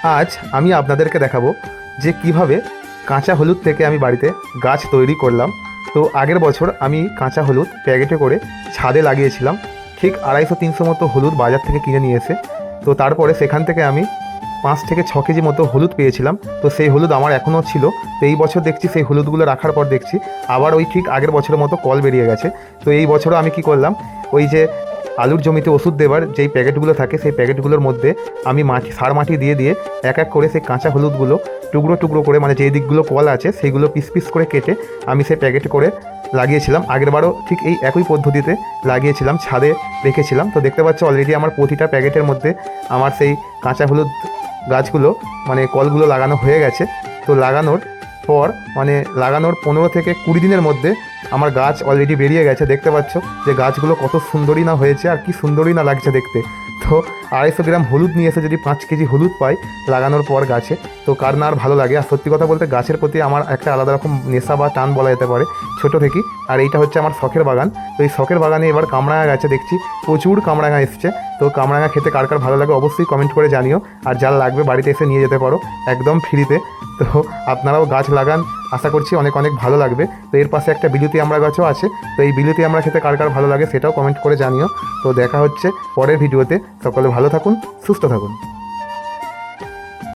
আজ আমি আপনাদেরকে দেখাবো যে কিভাবে কাঁচা হলুদ থেকে আমি বাড়িতে গাছ তৈরি করলাম। তো আগের বছর আমি কাঁচা হলুদ প্যাকেটে করে ছাদে লাগিয়েছিলাম, ঠিক 250-300 মতো হলুদ বাজার থেকে কিনে নিয়ে এসে। তো তারপরে সেখান থেকে আমি 5 থেকে 6 কেজি মতো হলুদ পেয়েছিলাম। তো সেই হলুদ আমার এখনও ছিল। তো এই বছর দেখছি সেই হলুদগুলো রাখার পর দেখছি আবার ওই ঠিক আগের বছরের মতো কল বেরিয়ে গেছে। তো এই বছরও আমি কি করলাম, ওই যে আলুর জমিতে ওষুধ দেবার যেই প্যাকেটগুলো থাকে সেই প্যাকেটগুলোর মধ্যে আমি সার মাটি দিয়ে দিয়ে এক এক করে সেই কাঁচা হলুদগুলো টুকরো টুকরো করে, মানে যেই দিকগুলো কল আছে সেইগুলো পিস পিস করে কেটে আমি সেই প্যাকেটে করে লাগিয়েছিলাম। আগেরবারও ঠিক এই একই পদ্ধতিতে লাগিয়েছিলাম, ছাদে রেখেছিলাম। তো দেখতে পাচ্ছ অলরেডি আমার প্রতিটা প্যাকেটের মধ্যে আমার সেই কাঁচা হলুদ গাছগুলো, মানে কলগুলো লাগানো হয়ে গেছে। তো লাগানোর পর লাগানোর 15 থেকে 20 দিনের মধ্যে আমার গাছ অলরেডি বেরিয়ে গেছে। দেখতে পাচ্ছ যে গাছগুলো কত সুন্দরই না হয়েছে, আর কি সুন্দরই না লাগছে দেখতে। তো 250 গ্রাম হলুদ নিয়ে এসে যদি 5 কেজি হলুদ পাই লাগানোর পর গাছে, তো কার না আর ভালো লাগে। আর সত্যি কথা বলতে গাছের প্রতি আমার একটা আলাদা রকম নেশা বা টান বলা যেতে পারে ছোটো থেকেই। আর এইটা হচ্ছে আমার শখের বাগান। তো এই শখের বাগানে এবার কামরাঙা গাছে দেখছি প্রচুর কামরাঙা এসছে। তো কামরাঙা খেতে কার কার ভালো লাগে অবশ্যই কমেন্ট করে জানিও। আর যার লাগবে বাড়িতে এসে নিয়ে যেতে পারো একদম ফ্রিতে। তো আপনারাও গাছ লাগান, আশা করছি অনেক অনেক ভালো লাগবে। তো এর পাশে একটা বিলুতি আমড়া গাছও আছে। তো এই বিলুতি আমড়া খেতে কার কার ভালো লাগে সেটাও কমেন্ট করে জানিও। তো দেখা হচ্ছে পরের ভিডিওতে। সকলে ভালো থাকুন, সুস্থ থাকুন।